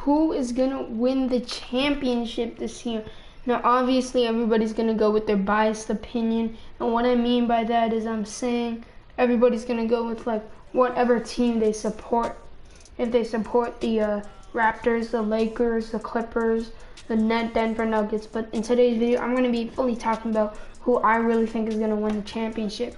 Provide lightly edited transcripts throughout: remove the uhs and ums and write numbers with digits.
who is gonna win the championship this year. Now, obviously, everybody's gonna go with their biased opinion, and what I mean by that is I'm saying everybody's gonna go with like whatever team they support. If they support the Raptors, the Lakers, the Clippers, the Denver Nuggets. But in today's video, I'm gonna be fully talking about who I really think is gonna win the championship.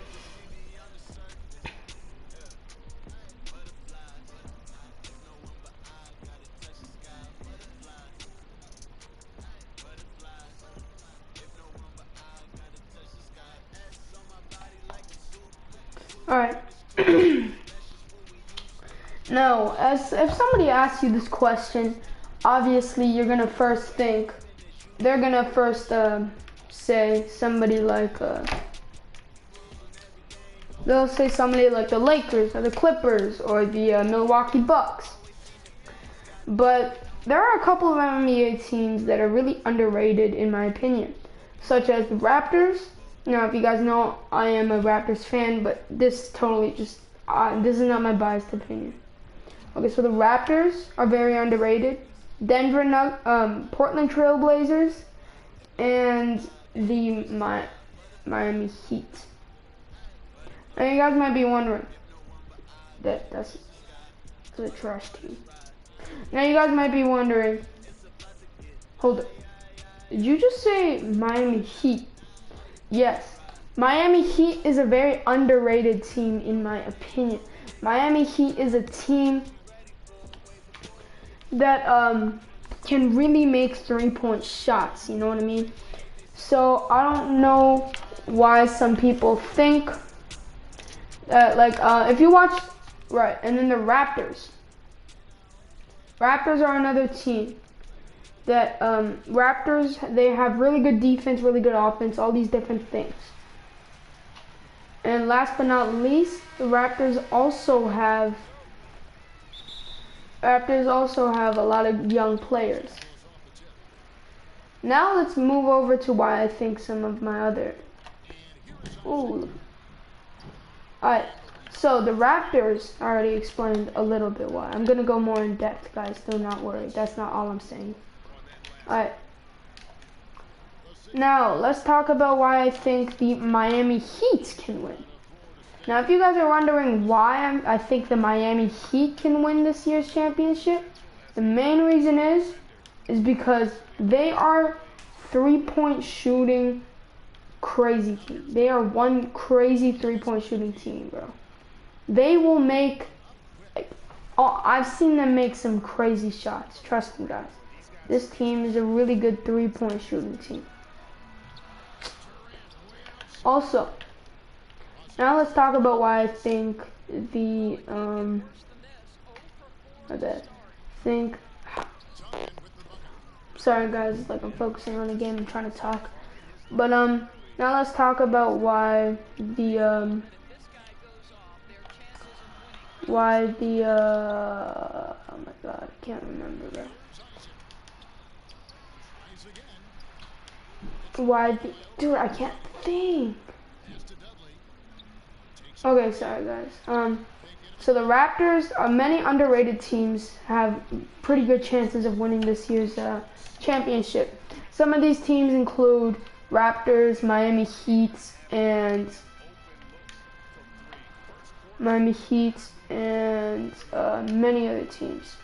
Alright. Now, if somebody asks you this question, obviously you're gonna first think, they're gonna first say somebody like, they'll say somebody like the Lakers or the Clippers or the Milwaukee Bucks. But there are a couple of NBA teams that are really underrated in my opinion, such as the Raptors. Now, if you guys know, I am a Raptors fan, but this totally just, this is not my biased opinion. Okay, so the Raptors are very underrated. Portland Trail Blazers, and the Miami Heat. Now, you guys might be wondering, that's a trash team. Now, you guys might be wondering, hold up, did you just say Miami Heat? Yes, Miami Heat is a very underrated team in my opinion. Miami Heat is a team that can really make three-point shots, you know what I mean? So I don't know why some people think that, like, if you watch, right, and then the Raptors. Raptors are another team that, Raptors, they have really good defense, really good offense, all these different things. And last but not least, the Raptors also have a lot of young players. Now let's move over to why I think some of my other... Ooh. Alright, so the Raptors, I already explained a little bit why. I'm going to go more in depth, guys, do not worry. That's not all I'm saying. Alright. Now, let's talk about why I think the Miami Heat can win. Now, if you guys are wondering why I think the Miami Heat can win this year's championship, the main reason is because they are three-point shooting crazy team. They are one crazy three-point shooting team, bro. They will make, I've seen them make some crazy shots. Trust me, guys. This team is a really good three-point shooting team. Also, now let's talk about why I think the, sorry guys, it's like I'm focusing on the game, I'm trying to talk. But, now let's talk about why the, oh my god, I can't remember that. Dude, I can't think. Okay, sorry guys. So the Raptors, many underrated teams have pretty good chances of winning this year's championship. Some of these teams include Raptors, Miami Heat, and many other teams.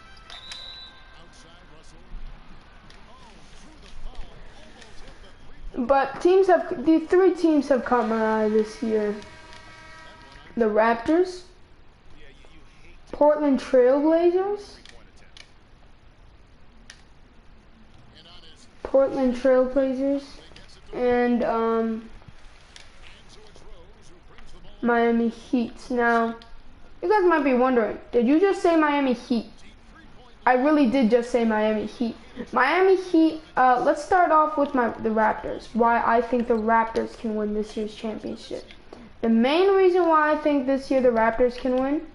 But the three teams have caught my eye this year. The Raptors, Portland Trail Blazers, and Miami Heat. Now, you guys might be wondering, did you just say Miami Heat? I really did just say Miami Heat. Miami Heat, let's start off with the Raptors. Why I think the Raptors can win this year's championship. The main reason why I think this year the Raptors can win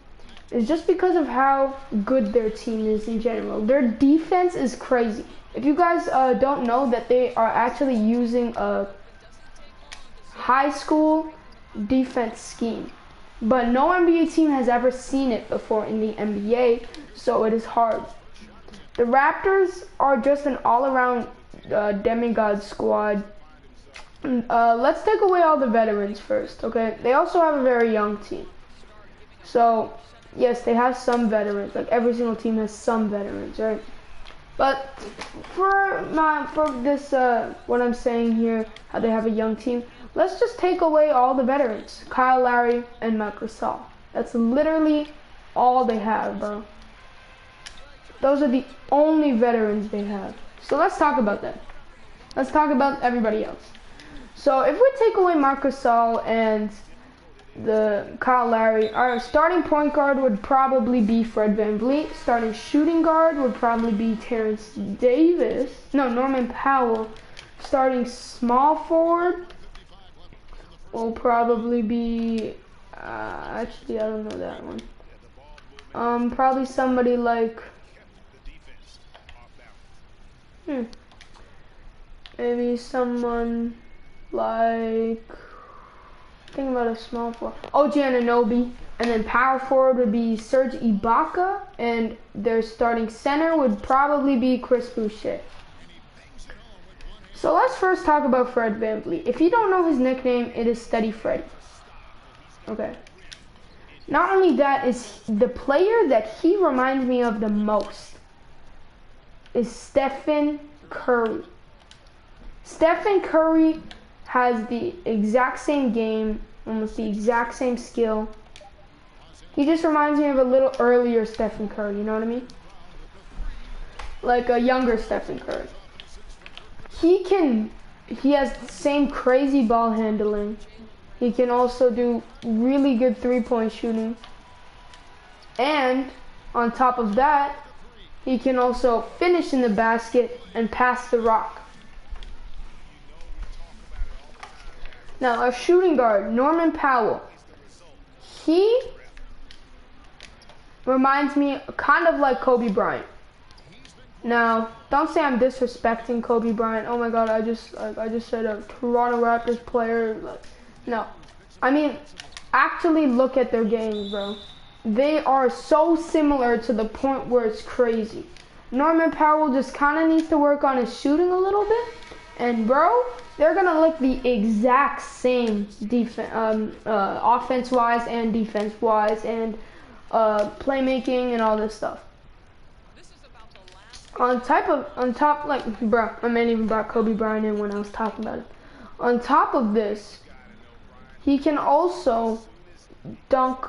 is just because of how good their team is in general. Their defense is crazy. If you guys don't know that they are actually using a high school defense scheme. But no NBA team has ever seen it before in the NBA, so it is hard. The Raptors are just an all-around demigod squad. Let's take away all the veterans first, okay? They also have a very young team. So, yes, they have some veterans. Like, every single team has some veterans, right? But for this, what I'm saying here, how they have a young team, let's just take away all the veterans. Kyle Lowry and Marc Gasol. That's literally all they have, bro. Those are the only veterans they have. So let's talk about that. Let's talk about everybody else. So if we take away Marc Gasol and the Kyle Lowry, our starting point guard would probably be Fred VanVleet. Starting shooting guard would probably be Terrence Davis. No, Norman Powell. Starting small forward will probably be, actually I don't know that one. Probably somebody like, maybe someone like, think about a small forward. OG Anunoby. And then power forward would be Serge Ibaka. And their starting center would probably be Chris Boucher. So let's first talk about Fred VanVleet. If you don't know his nickname, it is Steady Freddy. Okay. Not only that, is the player that he reminds me of the most is Stephen Curry. Stephen Curry has the exact same game, almost the exact same skill. He just reminds me of a little earlier Stephen Curry, you know what I mean? Like a younger Stephen Curry. He has the same crazy ball handling. He can also do really good three-point shooting. And on top of that, he can also finish in the basket and pass the rock. Now, our shooting guard, Norman Powell, he reminds me kind of like Kobe Bryant. Now, don't say I'm disrespecting Kobe Bryant. Oh my God, I just said a Toronto Raptors player. No, I mean, actually look at their games, bro. They are so similar to the point where it's crazy. Norman Powell just kind of needs to work on his shooting a little bit, and bro, they're gonna look the exact same offense-wise and defense-wise, and playmaking and all this stuff. On top, like, bro, I mean, even brought Kobe Bryant in when I was talking about it. On top of this, he can also dunk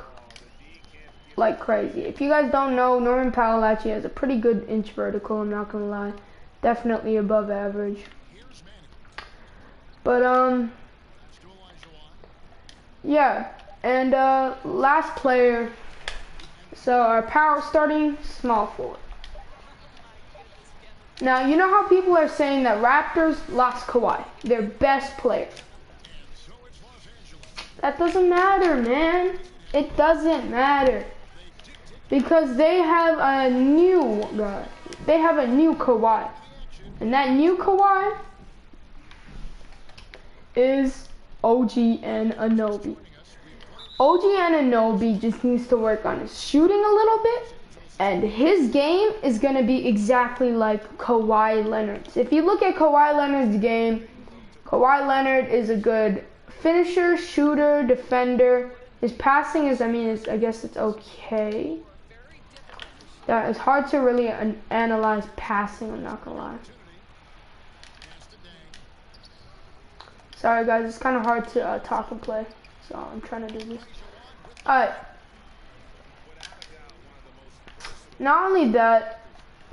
like crazy. If you guys don't know, Norman Powell actually has a pretty good inch vertical, I'm not gonna lie. Definitely above average. But, yeah. And, last player. So, our power starting small forward. Now, you know how people are saying that Raptors lost Kawhi, their best player. That doesn't matter, man. It doesn't matter. Because they have a new guy. They have a new Kawhi. And that new Kawhi is OG Anunoby. OG Anunoby just needs to work on his shooting a little bit. And his game is going to be exactly like Kawhi Leonard's. If you look at Kawhi Leonard's game, Kawhi Leonard is a good finisher, shooter, defender. His passing is, I guess it's okay. Yeah, it's hard to really analyze passing, I'm not going to lie. Sorry guys, it's kind of hard to talk and play. So I'm trying to do this. Alright. Not only that,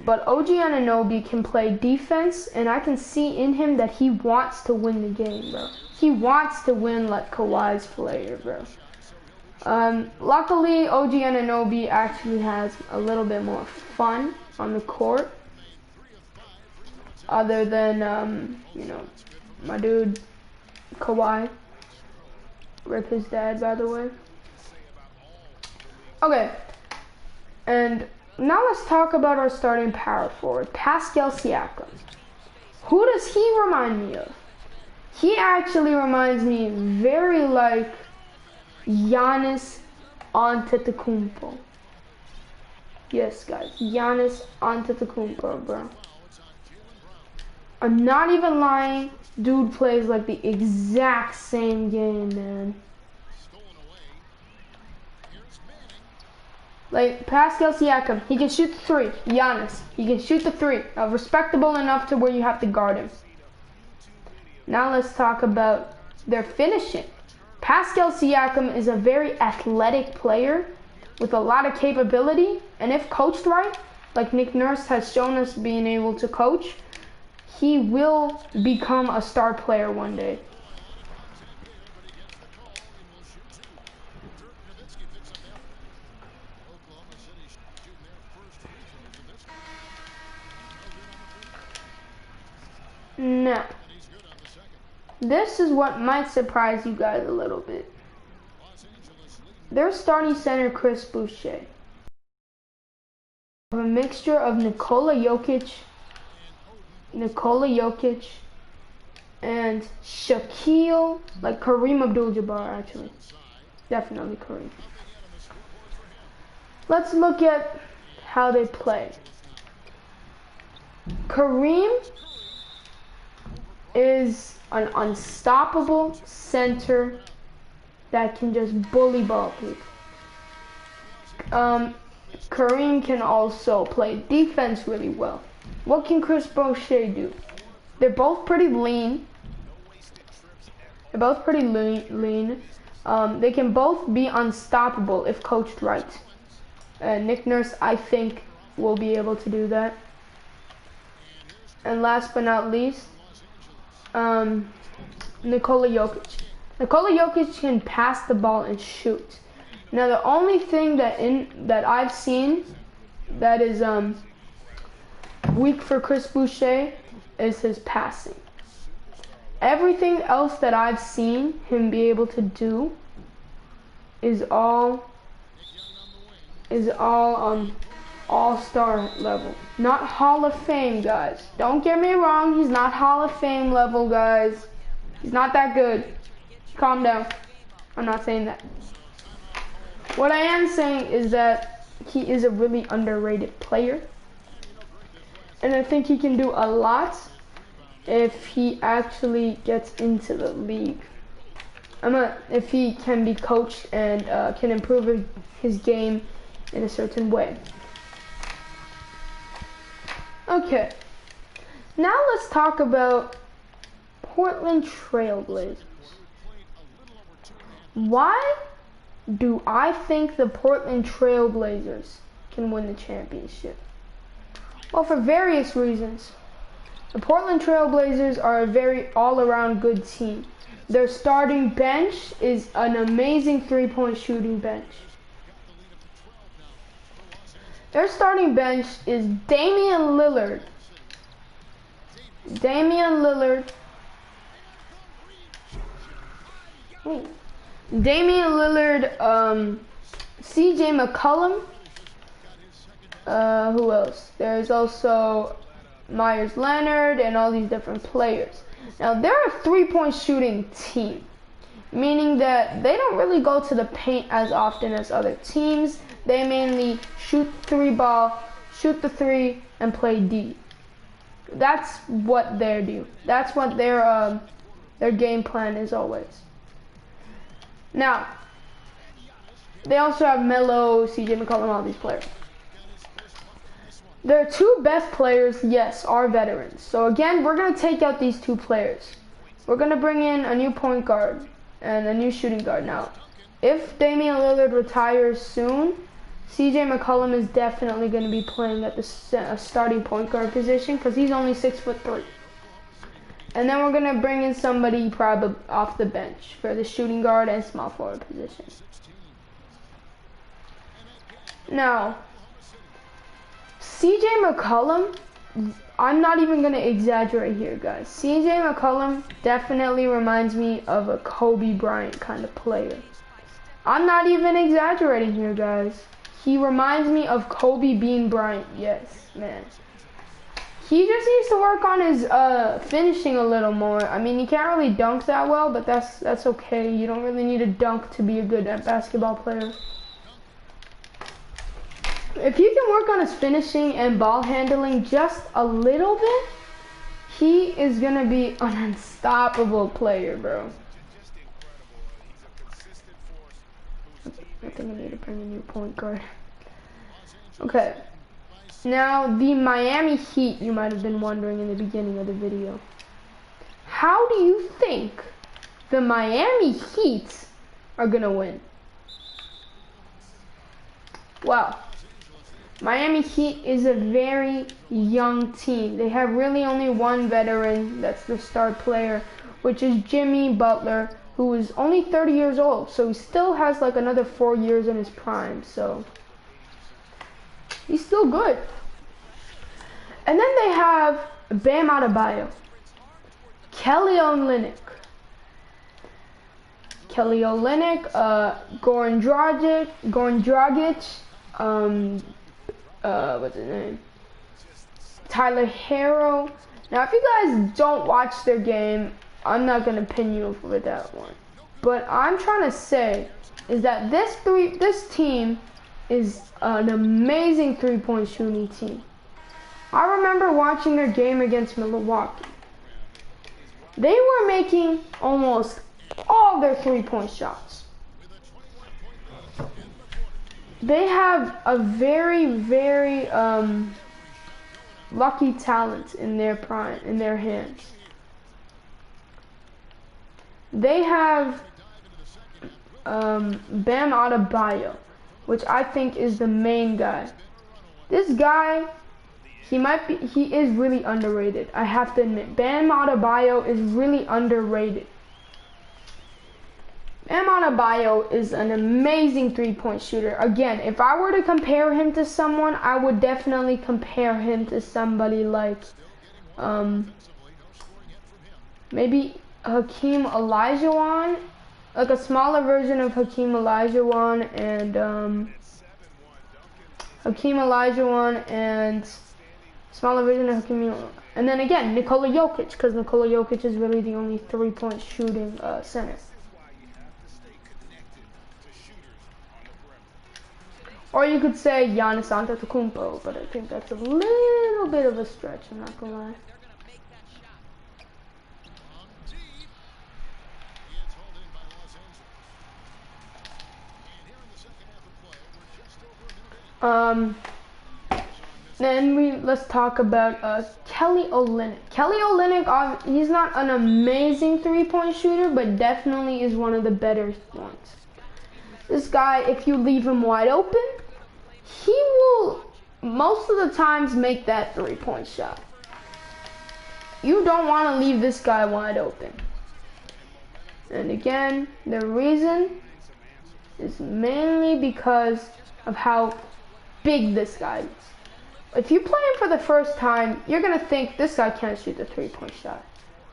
but OG Anunoby can play defense, and I can see in him that he wants to win the game, bro. He wants to win like Kawhi's player, bro. Luckily, OG Anunoby actually has a little bit more fun on the court. Other than, you know, my dude, Kawhi. Rip his dad, by the way. Okay. And now let's talk about our starting power forward, Pascal Siakam. Who does he remind me of? He actually reminds me very like Giannis Antetokounmpo. Yes, guys. Giannis Antetokounmpo, bro. I'm not even lying. Dude plays like the exact same game, man. Like Pascal Siakam, he can shoot the three. Giannis, he can shoot the three. Respectable enough to where you have to guard him. Now let's talk about their finishing. Pascal Siakam is a very athletic player with a lot of capability, and if coached right, like Nick Nurse has shown us being able to coach, he will become a star player one day. Now, this is what might surprise you guys a little bit. Their starting center, Chris Boucher, a mixture of Nikola Jokic, and Shaquille, like Kareem Abdul-Jabbar, actually. Definitely Kareem. Let's look at how they play. Kareem is an unstoppable center that can just bully ball people. Kareem can also play defense really well. What can Chris Boucher do? They're both pretty lean. They can both be unstoppable if coached right. Nick Nurse, I think, will be able to do that. And last but not least, Nikola Jokic. Nikola Jokic can pass the ball and shoot. Now the only thing that I've seen that is weak for Chris Boucher is his passing. Everything else that I've seen him be able to do is all all-star level. Not Hall of Fame, guys. Don't get me wrong, he's not Hall of Fame level, guys. He's not that good. Calm down. I'm not saying that. What I am saying is that he is a really underrated player. And I think he can do a lot if he actually gets into the league. If he can be coached and can improve his game in a certain way. Okay, now let's talk about Portland Trail Blazers. Why do I think the Portland Trail Blazers can win the championship? Well, for various reasons. The Portland Trail Blazers are a very all-around good team. Their starting bench is an amazing three-point shooting bench. Their starting bench is Damian Lillard, CJ McCollum, who else? There's also Myers Leonard and all these different players. Now they're a three-point shooting team, meaning that they don't really go to the paint as often as other teams. They mainly shoot the three, and play D. That's what they do. That's what their game plan is always. Now, they also have Melo, CJ McCollum, all these players. Their two best players, yes, are veterans. So again, we're going to take out these two players. We're going to bring in a new point guard and a new shooting guard. Now, if Damian Lillard retires soon, CJ McCollum is definitely going to be playing at the starting point guard position because he's only 6'3". And then we're going to bring in somebody probably off the bench for the shooting guard and small forward position. Now, CJ McCollum, I'm not even going to exaggerate here, guys. CJ McCollum definitely reminds me of a Kobe Bryant kind of player. I'm not even exaggerating here, guys. He reminds me of Kobe Bean Bryant. Yes, man. He just needs to work on his finishing a little more. I mean, he can't really dunk that well, but that's okay. You don't really need a dunk to be a good basketball player. if he can work on his finishing and ball handling just a little bit, he is gonna be an unstoppable player, bro. I think I need to bring a new point guard. Okay. Now, the Miami Heat, you might have been wondering in the beginning of the video. How do you think the Miami Heat are gonna win? Well, Miami Heat is a very young team. They have really only one veteran, that's the star player, which is Jimmy Butler, who is only 30 years old. So he still has like another 4 years in his prime. So he's still good. And then they have Bam Adebayo, Kelly Olynyk, Goran Dragic, what's his name? Tyler Hero. Now, if you guys don't watch their game, I'm not gonna pin you for that one. But I'm trying to say is that this team is an amazing three-point shooting team. I remember watching their game against Milwaukee. They were making almost all their three-point shots. They have a very, very lucky talent in their prime, in their hands. They have Bam Adebayo, which I think is the main guy. This guy, he is really underrated. I have to admit, Bam Adebayo is really underrated. Bam Adebayo is an amazing three-point shooter. Again, if I were to compare him to someone, I would definitely compare him to somebody like maybe Hakeem Olajuwon, like a smaller version of Hakeem Olajuwon, and smaller version of Hakeem, and then again Nikola Jokic, because Nikola Jokic is really the only three-point shooting center. Or you could say Giannis Antetokounmpo, but I think that's a little bit of a stretch, I'm not gonna lie. Then let's talk about Kelly Olynyk. Kelly Olynyk, he's not an amazing three-point shooter, but definitely is one of the better ones. This guy, if you leave him wide open, he will most of the times make that three-point shot. You don't want to leave this guy wide open. And again, the reason is mainly because of how big this guy is. If you play him for the first time, you're going to think this guy can't shoot the three-point shot.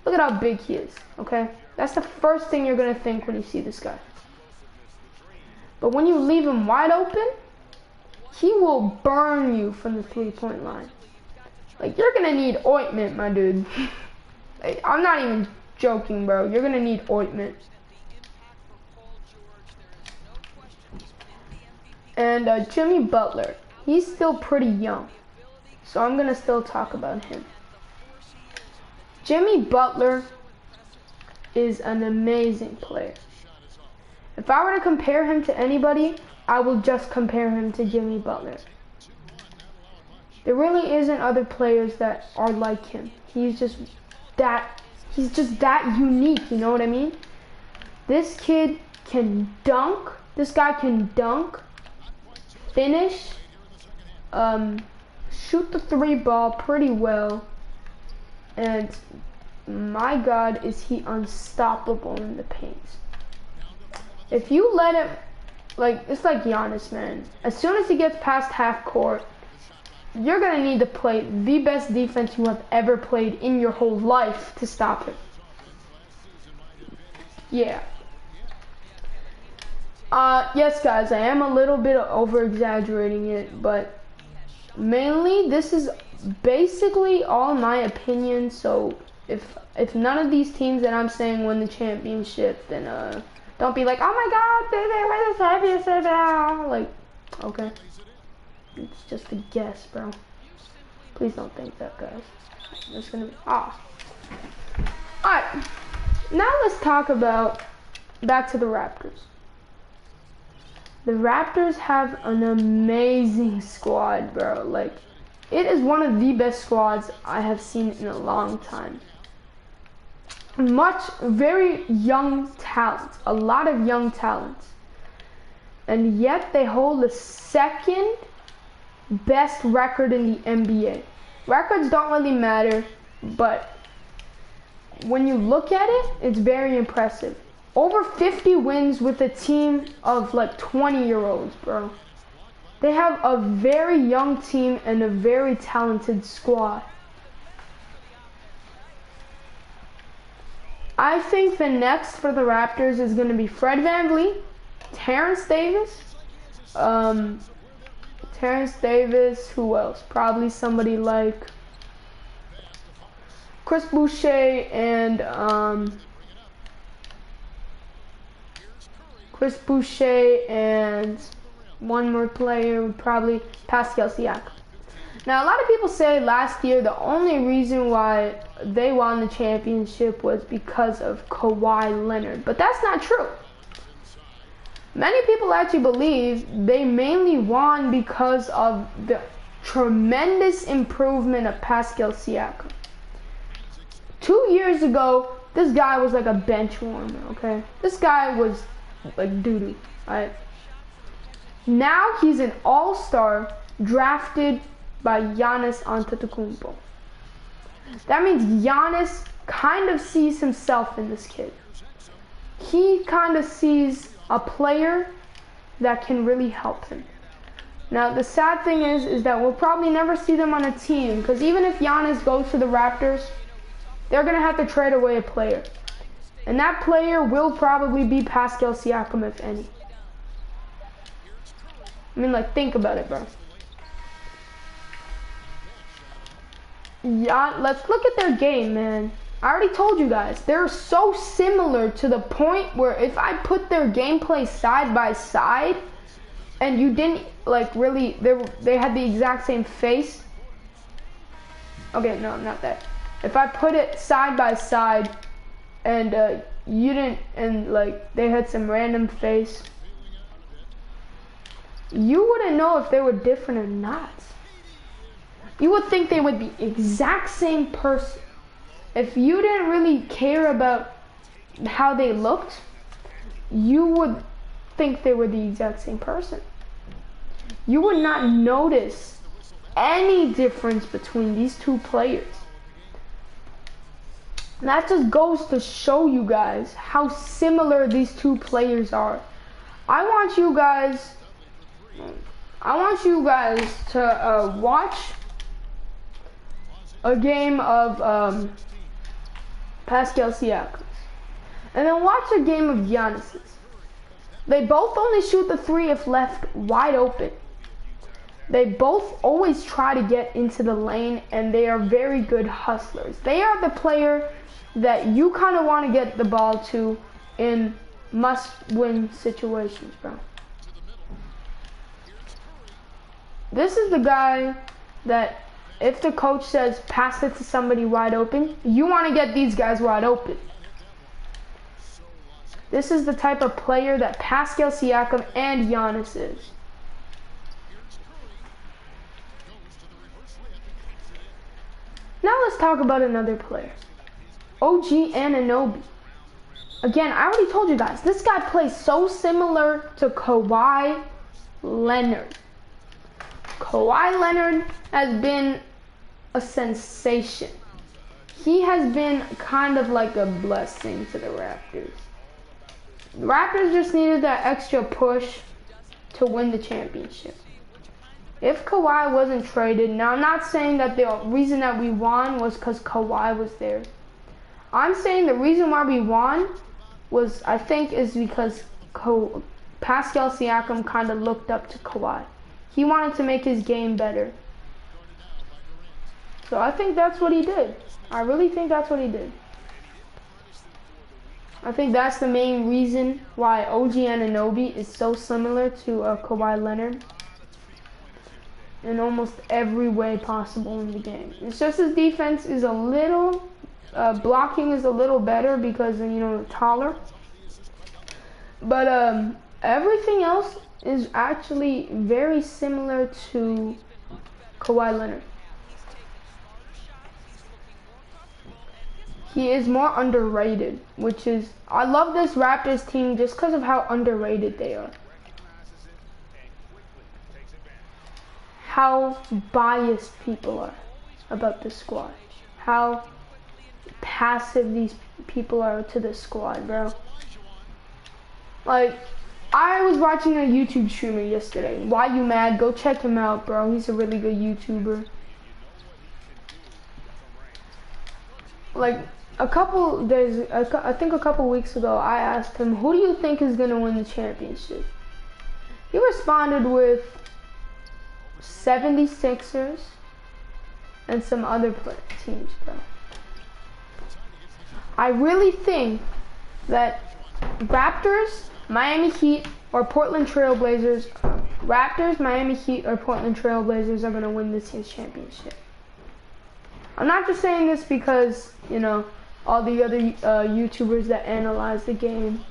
Look at how big he is, okay? That's the first thing you're going to think when you see this guy. But when you leave him wide open, he will burn you from the three-point line. Like, you're going to need ointment, my dude. Like, I'm not even joking, bro. You're going to need ointment. And Jimmy Butler, he's still pretty young. So I'm going to still talk about him. Jimmy Butler is an amazing player. If I were to compare him to anybody, I will just compare him to Jimmy Butler. There really isn't other players that are like him. He's just that unique, you know what I mean? This kid can dunk. This guy can dunk, finish, shoot the three ball pretty well, and my God, is he unstoppable in the paint. If you let him, like, it's like Giannis, man. As soon as he gets past half court, you're going to need to play the best defense you have ever played in your whole life to stop him. Yeah. Yes, guys, I am a little bit over-exaggerating it, but mainly this is basically all my opinion. So if none of these teams that I'm saying win the championship, then don't be like, oh my God, they were the championship now. Like, okay. It's just a guess, bro. Please don't think that, guys. It's gonna be off. Alright. Now let's talk about back to the Raptors. The Raptors have an amazing squad, bro. Like, it is one of the best squads I have seen in a long time. Very young talent. A lot of young talents. And yet they hold the second best record in the NBA. Records don't really matter, but when you look at it, it's very impressive. Over 50 wins with a team of like 20-year-olds, bro. They have a very young team and a very talented squad. I think the next for the Raptors is going to be Fred VanVleet, Terrence Davis, who else? Probably somebody like Chris Boucher and one more player would probably Pascal Siakam. Now, a lot of people say last year the only reason why they won the championship was because of Kawhi Leonard, but that's not true. Many people actually believe they mainly won because of the tremendous improvement of Pascal Siakam. 2 years ago, this guy was like a bench warmer, okay? This guy was like doo-doo, right? Now he's an all-star drafted by Giannis Antetokounmpo. That means Giannis kind of sees himself in this kid. He kind of sees a player that can really help him. Now the sad thing is that we'll probably never see them on a team, because even if Giannis goes to the Raptors, they're going to have to trade away a player. And that player will probably be Pascal Siakam, if any. I mean, like, think about it, bro. Yeah, let's look at their game, man. I already told you guys, they're so similar to the point where if I put their gameplay side by side and you didn't like really, they had the exact same face. Okay, no, not that. If I put it side by side and you didn't, and like they had some random face, you wouldn't know if they were different or not. You would think they would be exact same person. If you didn't really care about how they looked, you would think they were the exact same person. You would not notice any difference between these two players. And that just goes to show you guys how similar these two players are. I want you guys to watch a game of Pascal Siakam, and then watch a game of Giannis's. They both only shoot the three if left wide open. They both always try to get into the lane, and they are very good hustlers. They are the player that you kind of want to get the ball to in must-win situations, bro. This is the guy that if the coach says pass it to somebody wide open, you want to get these guys wide open. This is the type of player that Pascal Siakam and Giannis is. Now let's talk about another player. OG Anunoby. Again, I already told you guys, this guy plays so similar to Kawhi Leonard. Kawhi Leonard has been a sensation. He has been kind of like a blessing to the Raptors. The Raptors just needed that extra push to win the championship. If Kawhi wasn't traded, now I'm not saying that the reason that we won was because Kawhi was there. I'm saying the reason why we won was, I think, is because Pascal Siakam kind of looked up to Kawhi. He wanted to make his game better. So I think that's what he did. I really think that's what he did. I think that's the main reason why OG Anunoby is so similar to Kawhi Leonard. in almost every way possible in the game. It's just his defense is a little, blocking is a little better because, you know, taller. But everything else is actually very similar to Kawhi Leonard. He is more underrated, which is, I love this Raptors team just because of how underrated they are. How biased people are about this squad. How passive these people are to this squad, bro. Like, I was watching a YouTube streamer yesterday. Why You Mad? Go check him out, bro. He's a really good YouTuber. Like, a couple days, I think a couple weeks ago, I asked him, who do you think is going to win the championship? He responded with 76ers and some other teams, bro. I really think that Raptors, Miami Heat, or Portland Trail Blazers, Raptors, Miami Heat, or Portland Trail Blazers are going to win this year's championship. I'm not just saying this because, you know, all the other YouTubers that analyze the game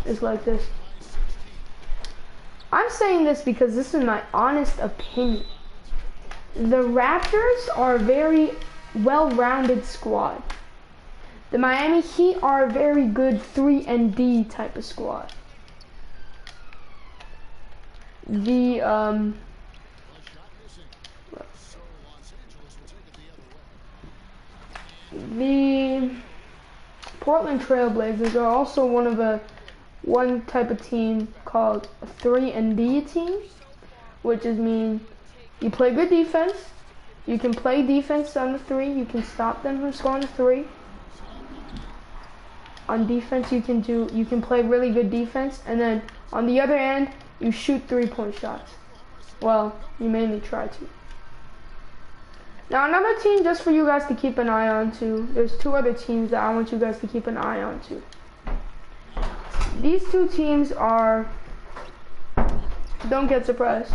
is like this. I'm saying this because this is my honest opinion. The Raptors are a very well-rounded squad. The Miami Heat are a very good 3-and-D type of squad. The Portland Trail Blazers are also one type of team called a 3-and-D team, which is mean you play good defense, you can play defense on the 3, you can stop them from scoring the 3. On defense you can play really good defense, and then on the other end you shoot 3-point shots. Well, you mainly try to. Now another team just for you guys to keep an eye on too. There's 2 other teams that I want you guys to keep an eye on too. These 2 teams are, don't get surprised.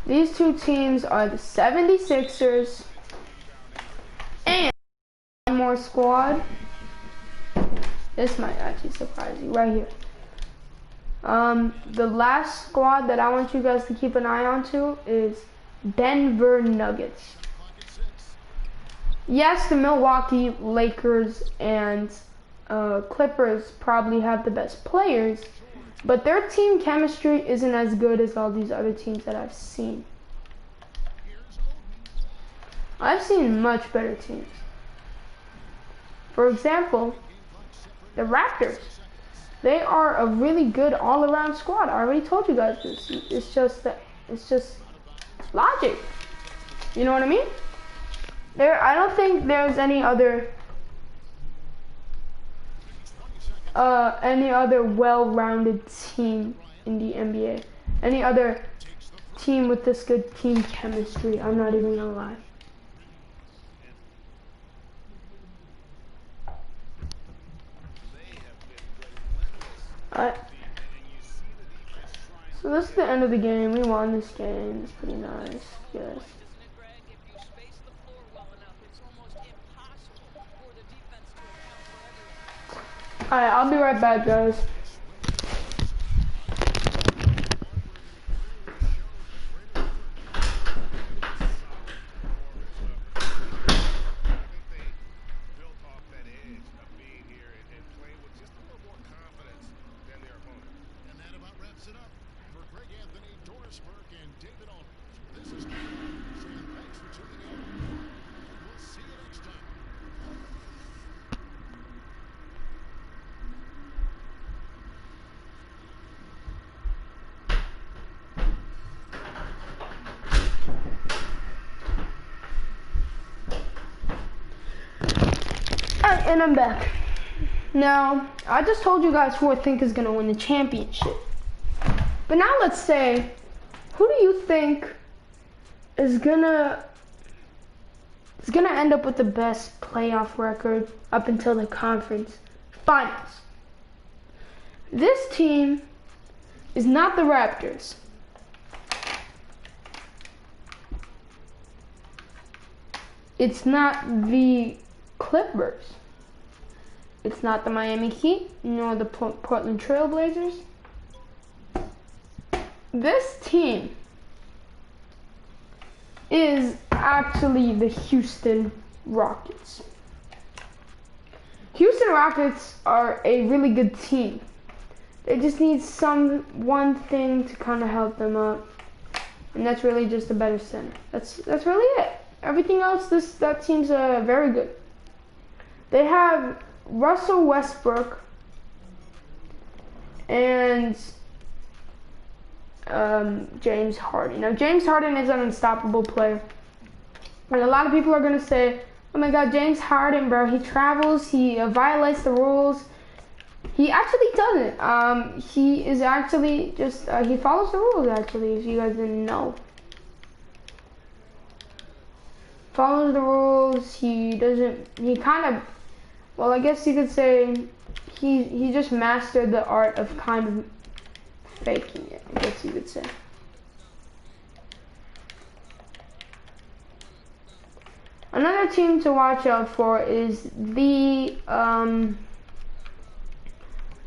These 2 teams are the 76ers and one more squad. This might actually surprise you right here. The last squad that I want you guys to keep an eye on too is Denver Nuggets. Yes, the Milwaukee Lakers and Clippers probably have the best players, but their team chemistry isn't as good as all these other teams that I've seen. I've seen much better teams. For example, the Raptors. They are a really good all-around squad. I already told you guys this. It's just logic. You know what I mean? I don't think there's any other well-rounded team in the NBA. Any other team with this good team chemistry. I'm not even gonna lie. So this is the end of the game. We won this game. It's pretty nice. Yes. Alright, I'll be right back, guys. And I'm back. Now, I just told you guys who I think is gonna win the championship. But now let's say, who do you think is gonna end up with the best playoff record up until the conference finals? This team is not the Raptors. It's not the Clippers. It's not the Miami Heat, nor the Portland Trail Blazers. This team is actually the Houston Rockets. Houston Rockets are a really good team. They just need one thing to kind of help them out, and that's really just a better center. That's really it. Everything else, that team's very good. They have Russell Westbrook and James Harden. Now, James Harden is an unstoppable player, and a lot of people are gonna say, "Oh my God, James Harden, bro! He travels, he violates the rules." He actually doesn't. He is actually just he follows the rules. Actually, if you guys didn't know, follows the rules. He doesn't. He kind of, well, I guess you could say, he just mastered the art of kind of faking it, I guess you could say. Another team to watch out for is the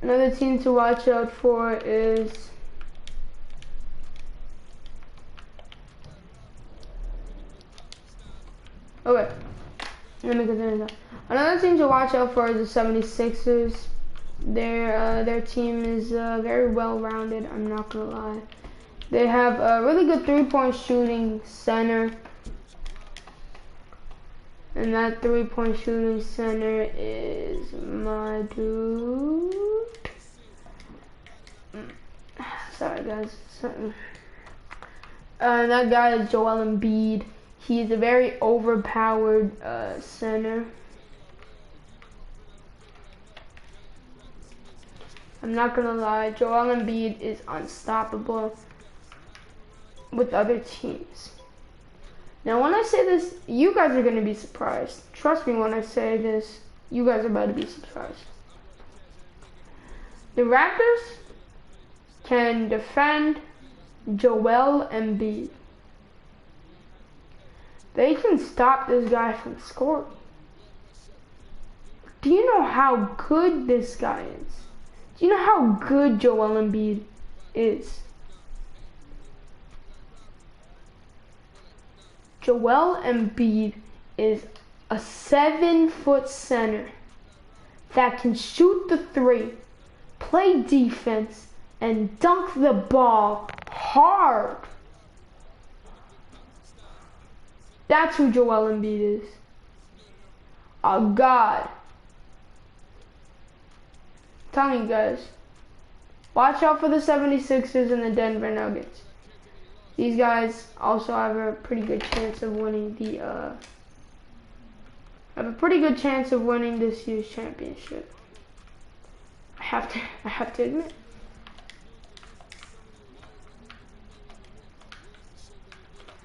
another team to watch out for is okay. Let me continue that. Another team to watch out for is the 76ers. Their team is very well-rounded, I'm not gonna lie. They have a really good three-point shooting center. And that three-point shooting center is my dude. Sorry guys. That guy is Joel Embiid. He's a very overpowered center. I'm not gonna lie, Joel Embiid is unstoppable with other teams. Now when I say this, you guys are gonna be surprised. Trust me when I say this, you guys are about to be surprised. The Raptors can defend Joel Embiid. They can stop this guy from scoring. Do you know how good this guy is? Do you know how good Joel Embiid is? Joel Embiid is a 7-foot center that can shoot the three, play defense, and dunk the ball hard. That's who Joel Embiid is. A god. I'm telling you guys, watch out for the 76ers and the Denver Nuggets. These guys also have a pretty good chance of winning this year's championship. I have to admit.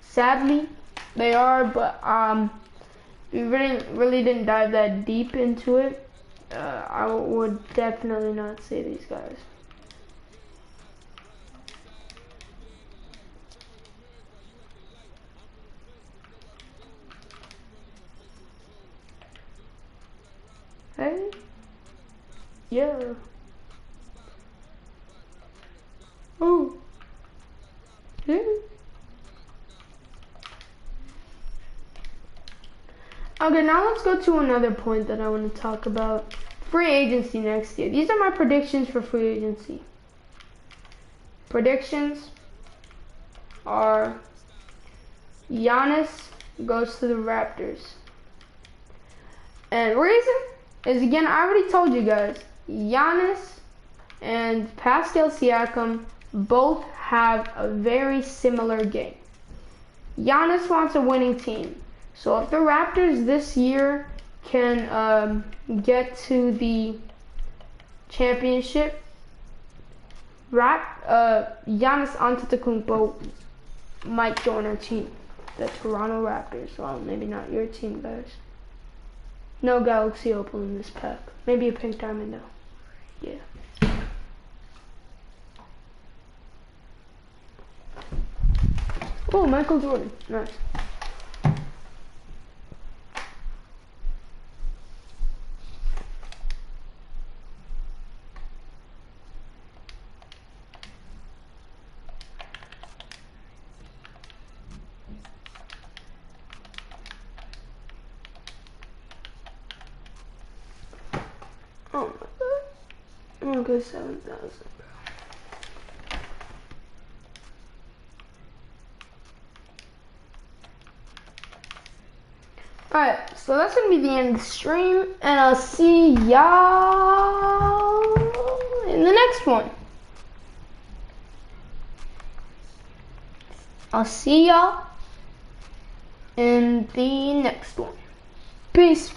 Sadly, they are, but we really didn't dive that deep into it. I would definitely not say these guys. Hey? Yeah. Oh. Yeah. Okay, now let's go to another point that I want to talk about. Free agency next year. These are my predictions for free agency. Predictions are Giannis goes to the Raptors. And reason is, again, I already told you guys, Giannis and Pascal Siakam both have a very similar game. Giannis wants a winning team. So if the Raptors this year can get to the championship, Giannis Antetokounmpo might join our team, the Toronto Raptors. Well, maybe not your team, guys. No Galaxy Opal in this pack. Maybe a pink diamond though. Yeah. Oh, Michael Jordan. Nice. Okay, 7,000. Alright, so that's gonna be the end of the stream, and I'll see y'all in the next one. I'll see y'all in the next one. Peace.